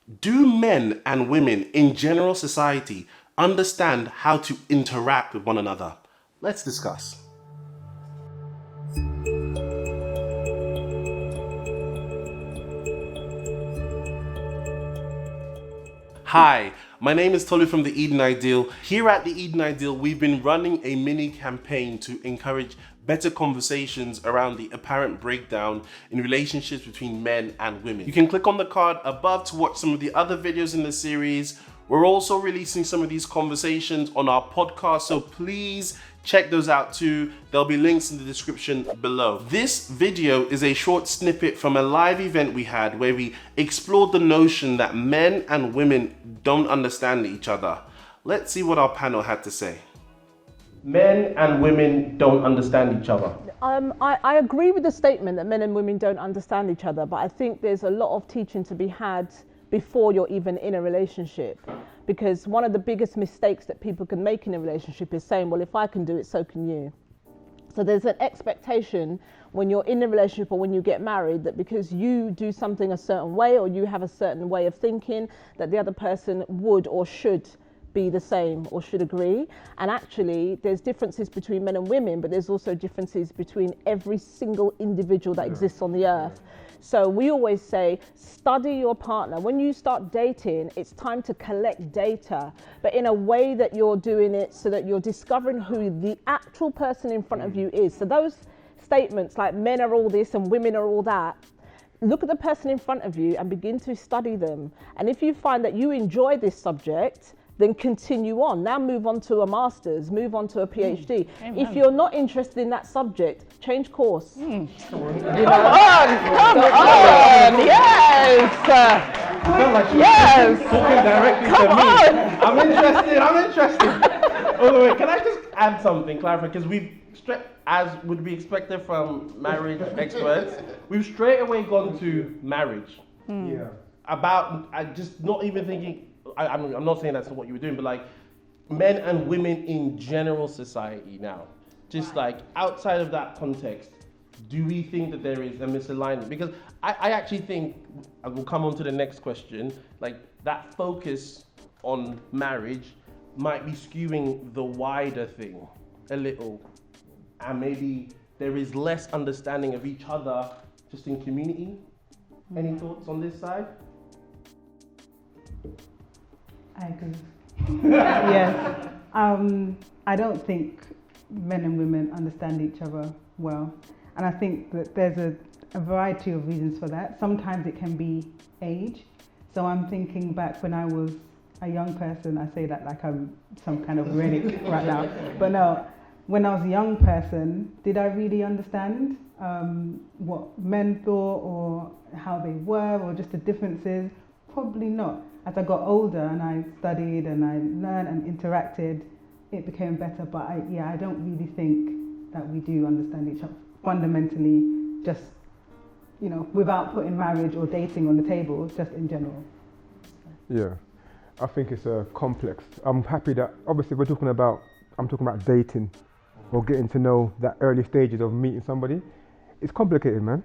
Do men and women in general society understand how to interact with one another? Let's discuss. Hi, my name is Tolu from the Eden Ideal. Here at the Eden Ideal, we've been running a mini campaign to encourage better conversations around the apparent breakdown in relationships between men and women. You can click on the card above to watch some of the other videos in the series. We're also releasing some of these conversations on our podcast, so please check those out too. There'll be links in the description below. This video is a short snippet from a live event we had where we explored the notion that men and women don't understand each other. Let's see what our panel had to say. Men and women don't understand each other. I agree with the statement that men and women don't understand each other, but I think there's a lot of teaching to be had before you're even in a relationship. Because one of the biggest mistakes that people can make in a relationship is saying, well, if I can do it, so can you. So there's an expectation when you're in a relationship or when you get married that because you do something a certain way or you have a certain way of thinking, that the other person would or should be the same or should agree. And actually there's differences between men and women, but there's also differences between every single individual that exists on the earth. So we always say, study your partner. When you start dating, it's time to collect data, but in a way that you're doing it so that you're discovering who the actual person in front of you is. So those statements like men are all this and women are all that, look at the person in front of you and begin to study them. And if you find that you enjoy this subject, then continue on. Now move on to a master's, move on to a PhD. If you're not interested in that subject, change course. You know? Come on, yes! Yes! I'm interested. Oh, wait, can I just add something, clarify? Because as would be expected from marriage experts, we've straight away gone to marriage. Yeah. Just not even thinking, I'm not saying that's what you were doing, but like men and women in general society now, just like outside of that context, do we think that there is a misalignment? Because I actually think, and we'll come on to the next question, like that focus on marriage might be skewing the wider thing a little. And maybe there is less understanding of each other just in community. Any thoughts on this side? I agree. Yes. I don't think men and women understand each other well. And I think that there's a variety of reasons for that. Sometimes it can be age. So I'm thinking back when I was a young person, I say that like I'm some kind of relic right now. But no, when I was a young person, did I really understand what men thought or how they were or just the differences? Probably not. As I got older and I studied and I learned and interacted, it became better. But I don't really think that we do understand each other fundamentally, just, you know, without putting marriage or dating on the table, just in general. Yeah, I think it's a complex. I'm happy that obviously I'm talking about dating or getting to know that early stages of meeting somebody. It's complicated, man.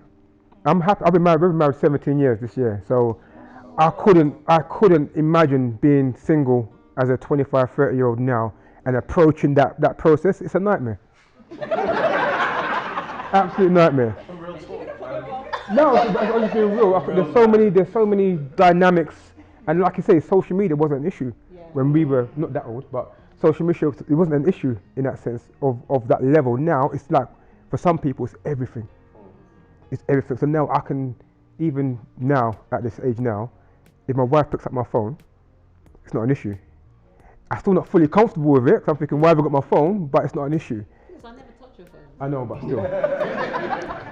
I'm happy. We've been married 17 years this year, so I couldn't imagine being single as a 25, 30-year-old now and approaching that process. It's a nightmare. Absolute nightmare. No, I'm just being real. I think there's so many dynamics, and like you say, social media wasn't an issue when we were not that old, but social media, it wasn't an issue in that sense of that level. Now it's like, for some people, it's everything. It's everything. So now I can, even now at this age now, if my wife picks up my phone, it's not an issue. I'm still not fully comfortable with it, because I'm thinking, why have I got my phone? But it's not an issue. Because I never touch your phone. I know, but still.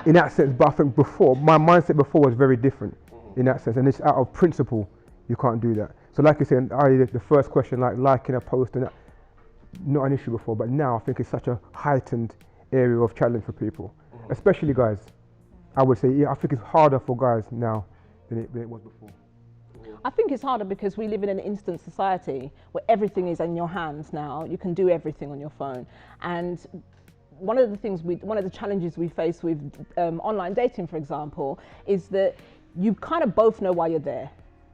In that sense, but I think my mindset before was very different in that sense. And it's out of principle, you can't do that. So like you said, the first question, like liking a post and that, not an issue before, but now I think it's such a heightened area of challenge for people, especially guys. I would say, I think it's harder for guys now than it was before. I think it's harder because we live in an instant society where everything is in your hands now. You can do everything on your phone. And one of the challenges we face with online dating, for example, is that you kind of both know why you're there.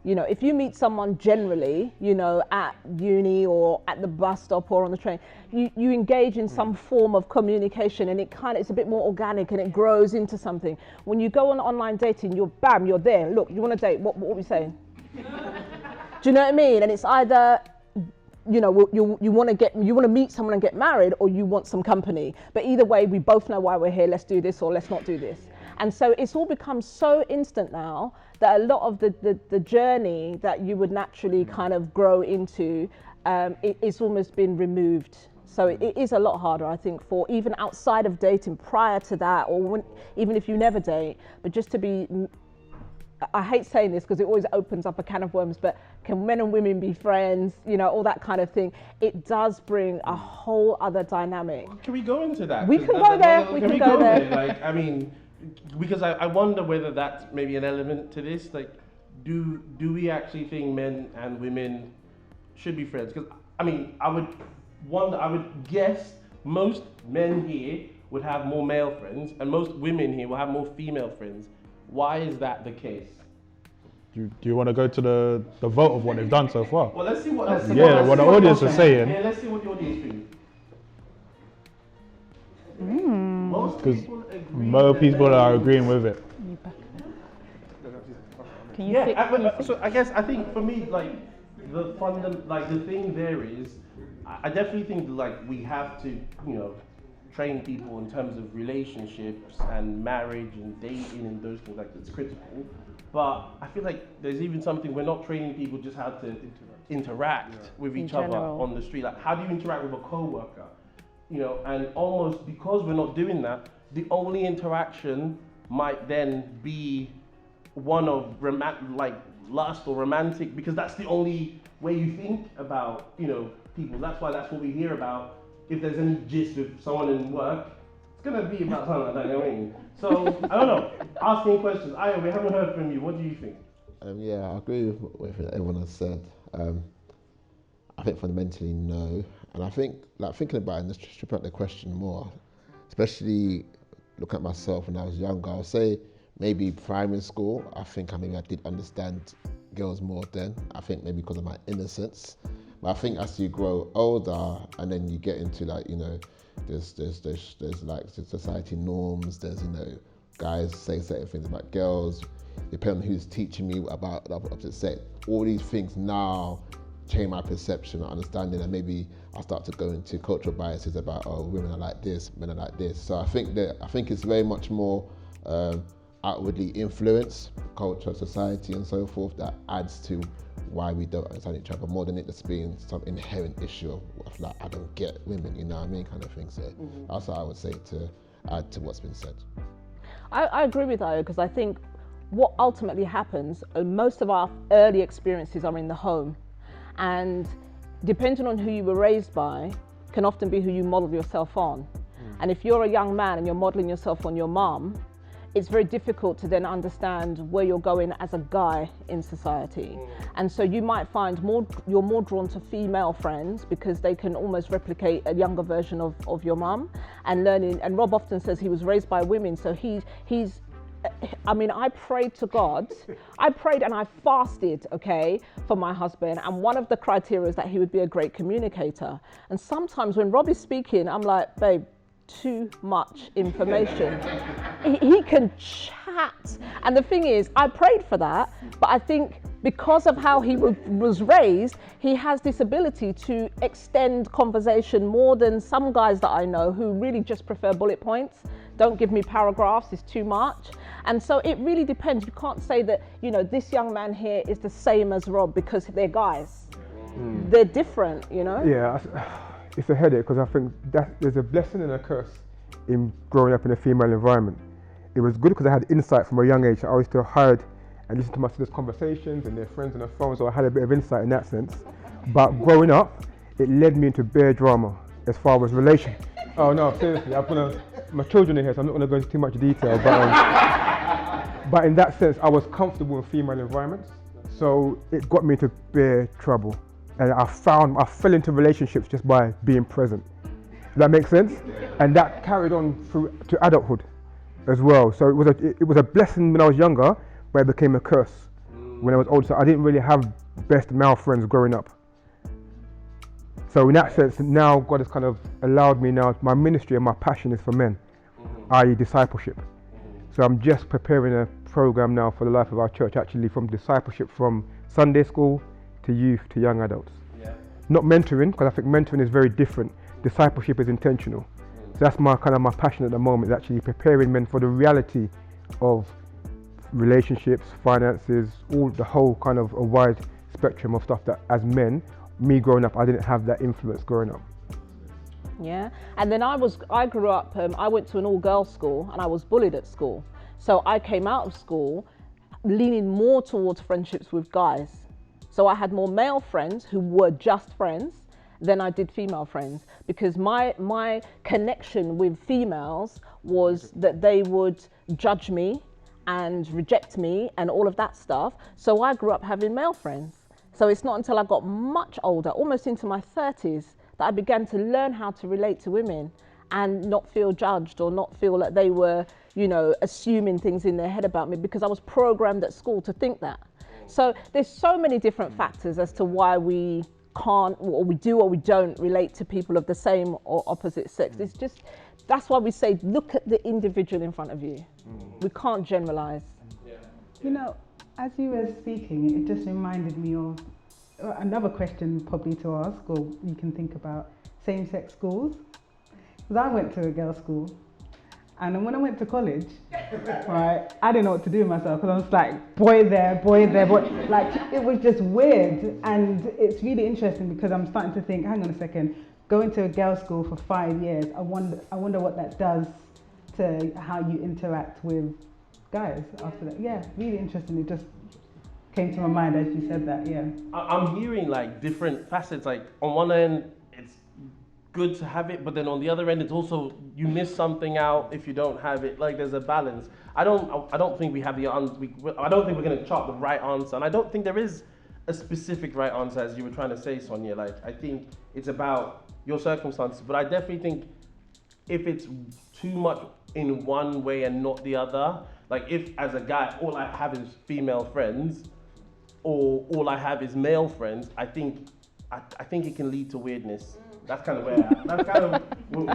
You know, if you meet someone generally, you know, at uni or at the bus stop or on the train, you engage in some form of communication, and it's a bit more organic and it grows into something. When you go on online dating, you're there. Look, you want to date? What are we saying? Do you know what I mean? And it's either, you know, you want to meet someone and get married, or you want some company. But either way, we both know why we're here. Let's do this or let's not do this. And so it's all become so instant now that a lot of the journey that you would naturally kind of grow into, it's almost been removed. So it is a lot harder, I think, for even outside of dating, prior to that, or even if you never date, but just to be, I hate saying this because it always opens up a can of worms, but can men and women be friends, you know, all that kind of thing. It does bring a whole other dynamic. Can we go into that? We can go there. We can go there. Like, I mean, because I wonder whether that's maybe an element to this. Like, do we actually think men and women should be friends? Because I mean, I would guess most men here would have more male friends, and most women here will have more female friends. Why is that the case? Do you want to go to the vote of what they've done so far? Well, let's see what. What the audience is saying. Yeah, let's see what the audience thinks. Because most people are agreeing with it. Can you I think for me, like the thing there is, I definitely think like we have to, you know, train people in terms of relationships and marriage and dating and those things, like it's critical. But I feel like there's even something, we're not training people just how to interact with each other on the street. Like, how do you interact with a co-worker? You know, and almost because we're not doing that, the only interaction might then be one of lust or romantic, because that's the only way you think about, you know, people. That's what we hear about. If there's any gist with someone in work, it's gonna be about something like that, you know what I mean? So, I don't know, asking questions. Aya, we haven't heard from you, what do you think? Yeah, I agree with what everyone has said. I think fundamentally no, and I think, like, thinking about it and just strip out the question more, especially looking at myself when I was younger, I'll say maybe primary school, I think I did understand girls more then. I think maybe because of my innocence. But I think as you grow older and then you get into, like, you know, there's like society norms, there's, you know, guys say certain things about girls, depending on who's teaching me about the opposite sex. All these things now change my perception and understanding, and maybe I start to go into cultural biases about, oh, women are like this, men are like this. So I think it's very much more outwardly influenced, culture, society and so forth, that adds to why we don't understand each other, more than it just being some inherent issue of like, I don't get women, you know what I mean, kind of thing. So that's what I would say to add to what's been said. I agree with Aya, because I think what ultimately happens, most of our early experiences are in the home, and depending on who you were raised by can often be who you model yourself on. And if you're a young man and you're modeling yourself on your mum, it's very difficult to then understand where you're going as a guy in society. And so you might find you're more drawn to female friends because they can almost replicate a younger version of your mum, and learning. And Rob often says he was raised by women, so he's I mean, I prayed to God. I prayed and I fasted, okay, for my husband. And one of the criteria is that he would be a great communicator. And sometimes when Rob is speaking, I'm like, babe, too much information. He can chat. And the thing is, I prayed for that, but I think because of how he was raised, he has this ability to extend conversation more than some guys that I know who really just prefer bullet points. Don't give me paragraphs, it's too much. And so it really depends. You can't say that, you know, this young man here is the same as Rob because they're guys. They're different, you know? Yeah, it's a headache, because I think that there's a blessing and a curse in growing up in a female environment. It was good because I had insight from a young age. I always still heard and listened to my sister's conversations and their friends on the phone, so I had a bit of insight in that sense. But growing up, it led me into bare drama as far as relation. Oh no, seriously, my children are here, so I'm not gonna go into too much detail, but in that sense, I was comfortable in female environments, so it got me into bare trouble. And I fell into relationships just by being present. Does that make sense? And that carried on through to adulthood as well. So it was a blessing when I was younger, but it became a curse when I was older. So I didn't really have best male friends growing up. So in that sense, now God has kind of allowed me now, my ministry and my passion is for men, i.e. discipleship. So I'm just preparing a program now for the life of our church, actually from discipleship from Sunday school to youth to young adults. Not mentoring, because I think mentoring is very different. Discipleship is intentional. So that's my passion at the moment, is actually preparing men for the reality of relationships, finances, the whole kind of a wide spectrum of stuff that as men, me growing up, I didn't have that influence growing up. Yeah, and then I grew up, I went to an all-girls school and I was bullied at school. So I came out of school leaning more towards friendships with guys. So I had more male friends who were just friends than I did female friends, because my connection with females was that they would judge me and reject me and all of that stuff. So I grew up having male friends. So it's not until I got much older, almost into my 30s, that I began to learn how to relate to women and not feel judged or not feel that they were, you know, assuming things in their head about me, because I was programmed at school to think that. So there's so many different factors as to why we can't, or we do or we don't relate to people of the same or opposite sex. It's just, that's why we say, look at the individual in front of you. We can't generalize. You know, as you were speaking, it just reminded me of another question probably to ask, or you can think about same-sex schools. Because I went to a girls' school, and then when I went to college, right, I didn't know what to do with myself, because I was like, boy there, boy. Like, it was just weird. And it's really interesting because I'm starting to think, hang on a second, going to a girls' school for 5 years, I wonder what that does to how you interact with guys after that. Yeah, really interesting. It just came to my mind as you said that, yeah. I'm hearing like different facets. Like on one end, it's good to have it, but then on the other end, it's also you miss something out if you don't have it. Like there's a balance. I don't think we have the answer. I don't think we're going to chart the right answer, and I don't think there is a specific right answer, as you were trying to say, Sonia. Like I think it's about your circumstances, but I definitely think if it's too much in one way and not the other, like if as a guy all I have is female friends, or all I have is male friends, I think it can lead to weirdness. That's kind of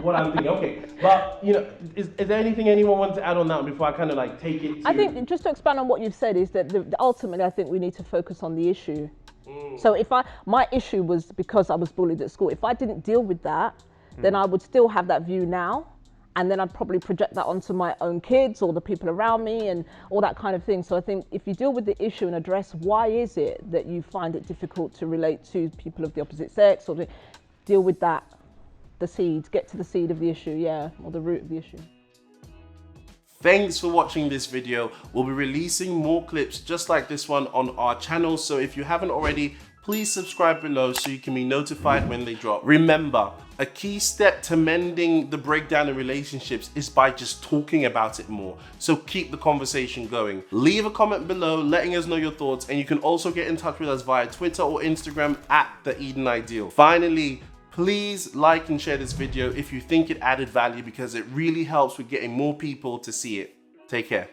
what I'm thinking. Okay, but you know, is there anything anyone wants to add on that before I kind of like take it to... I think just to expand on what you've said is that ultimately I think we need to focus on the issue. So if my issue was because I was bullied at school, if I didn't deal with that, then I would still have that view now. And then I'd probably project that onto my own kids or the people around me and all that kind of thing. So I think if you deal with the issue and address why is it that you find it difficult to relate to people of the opposite sex, or deal with that, the seed, get to the seed of the issue, yeah, or the root of the issue. Thanks for watching this video. We'll be releasing more clips just like this one on our channel. So if you haven't already, please subscribe below so you can be notified when they drop. Remember, a key step to mending the breakdown in relationships is by just talking about it more. So keep the conversation going. Leave a comment below letting us know your thoughts, and you can also get in touch with us via Twitter or Instagram at The Eden Ideal. Finally, please like and share this video if you think it added value, because it really helps with getting more people to see it. Take care.